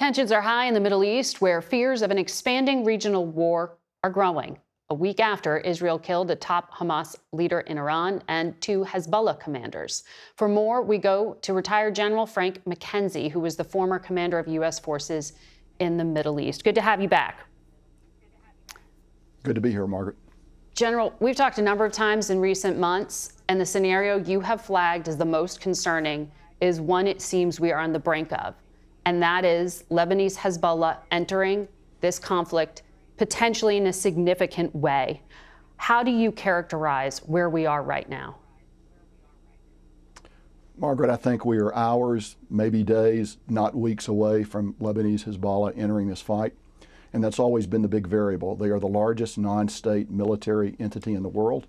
Tensions are high in the Middle East, where fears of an expanding regional war are growing. A week after Israel killed a top Hamas leader in Iran and 2 Hezbollah commanders. For more, we go to retired General Frank McKenzie, who was the former commander of U.S. forces in the Middle East. Good to have you back. Good to be here, Margaret. General, we've talked a number of times in recent months, and the scenario you have flagged as the most concerning is one it seems we are on the brink of, and that is Lebanese Hezbollah entering this conflict potentially in a significant way. How do you characterize where we are right now? Margaret, I think we are hours, maybe days, not weeks away from Lebanese Hezbollah entering this fight. And that's always been the big variable. They are the largest non-state military entity in the world,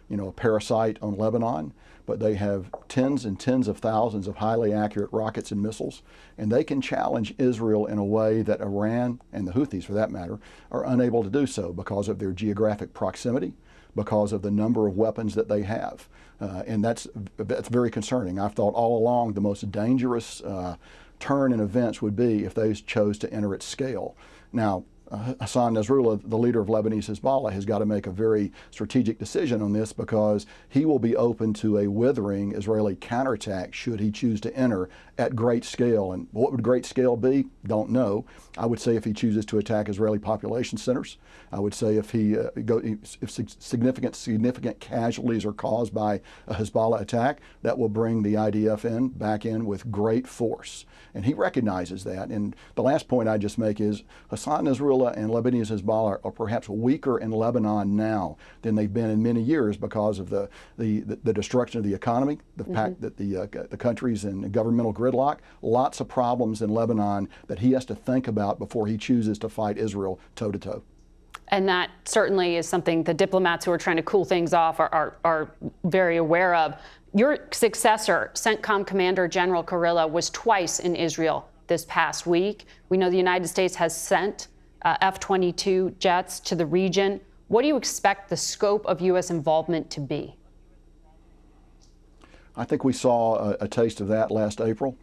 a parasite on Lebanon, but they have tens and tens of thousands of highly accurate rockets and missiles, and they can challenge Israel in a way that Iran, and the Houthis for that matter, are unable to do so because of their geographic proximity, because of the number of weapons that they have. And that's very concerning. I've thought all along the most dangerous turn in events would be if they chose to enter at scale. Now, Hassan Nasrallah, the leader of Lebanese Hezbollah, has got to make a very strategic decision on this because he will be open to a withering Israeli counterattack should he choose to enter at great scale. And what would great scale be? Don't know. I would say if he chooses to attack Israeli population centers. I would say if significant casualties are caused by a Hezbollah attack, that will bring the IDF back in with great force. And he recognizes that. And the last point I just make is Hassan Nasrallah and Lebanese Hezbollah are perhaps weaker in Lebanon now than they've been in many years because of the destruction of the economy, the fact that the country's in governmental gridlock, lots of problems in Lebanon that he has to think about before he chooses to fight Israel toe-to-toe. And that certainly is something the diplomats who are trying to cool things off are very aware of. Your successor, CENTCOM Commander General Kurilla, was twice in Israel this past week. We know the United States has sent F-22 jets to the region. What do you expect the scope of U.S. involvement to be? I think we saw a taste of that last April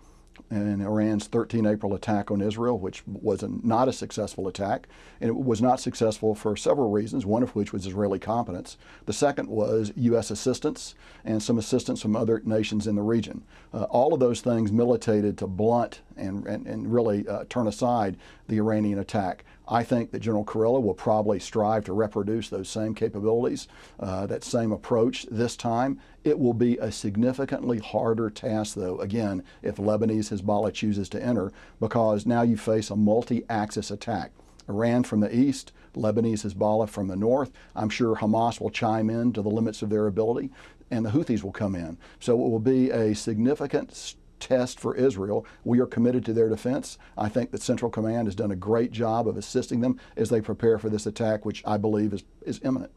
in Iran's 13 April attack on Israel, which was not a successful attack. And it was not successful for several reasons, one of which was Israeli competence. The second was U.S. assistance and some assistance from other nations in the region. All of those things militated to blunt and really turn aside the Iranian attack. I think that General Kurilla will probably strive to reproduce those same capabilities, that same approach this time. It will be a significantly harder task, though, again, if Lebanese Hezbollah chooses to enter, because now you face a multi-axis attack. Iran from the east, Lebanese Hezbollah from the north. I'm sure Hamas will chime in to the limits of their ability, and the Houthis will come in. So it will be a significant test for Israel. We are committed to their defense. I think that Central Command has done a great job of assisting them as they prepare for this attack, which I believe is imminent.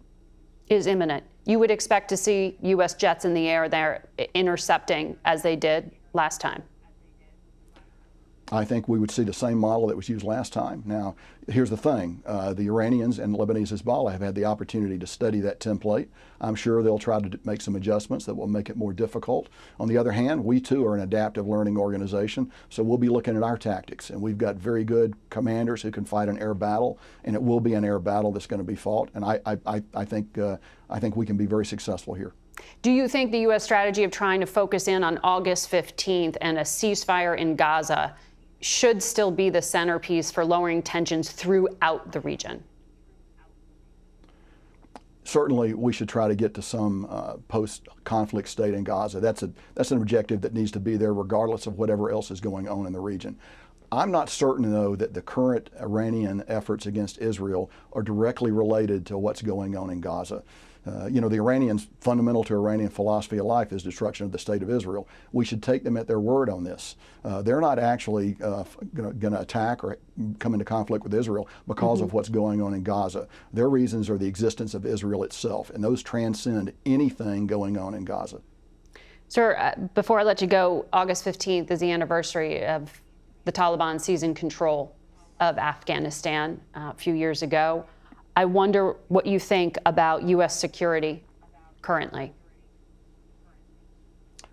Is imminent. You would expect to see U.S. jets in the air there intercepting as they did last time? I think we would see the same model that was used last time. Now, here's the thing. The Iranians and Lebanese Hezbollah have had the opportunity to study that template. I'm sure they'll try to make some adjustments that will make it more difficult. On the other hand, we too are an adaptive learning organization, so we'll be looking at our tactics. And we've got very good commanders who can fight an air battle, and it will be an air battle that's going to be fought. And I think we can be very successful here. Do you think the U.S. strategy of trying to focus in on August 15th and a ceasefire in Gaza should still be the centerpiece for lowering tensions throughout the region? Certainly, we should try to get to some post-conflict state in Gaza. That's an objective that needs to be there regardless of whatever else is going on in the region. I'm not certain, though, that the current Iranian efforts against Israel are directly related to what's going on in Gaza. The Iranians, fundamental to Iranian philosophy of life is destruction of the state of Israel. We should take them at their word on this. They're not actually going to attack or come into conflict with Israel because of what's going on in Gaza. Their reasons are the existence of Israel itself, and those transcend anything going on in Gaza. Sir, before I let you go, August 15th is the anniversary of the Taliban seizing control of Afghanistan a few years ago. I wonder what you think about U.S. security currently.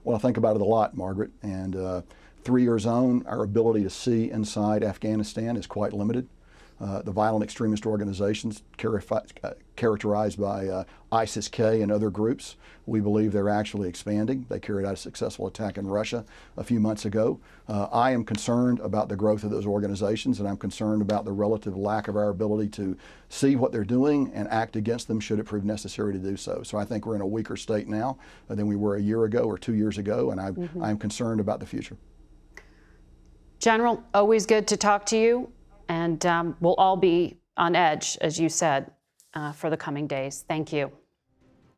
Well, I think about it a lot, Margaret, and 3-year zone, our ability to see inside Afghanistan is quite limited. The violent extremist organizations characterized by ISIS-K and other groups, we believe they're actually expanding. They carried out a successful attack in Russia a few months ago. I am concerned about the growth of those organizations, and I'm concerned about the relative lack of our ability to see what they're doing and act against them should it prove necessary to do so. So I think we're in a weaker state now than we were a year ago or 2 years ago, and I'm concerned about the future. General, always good to talk to you. And we'll all be on edge, as you said, for the coming days. Thank you.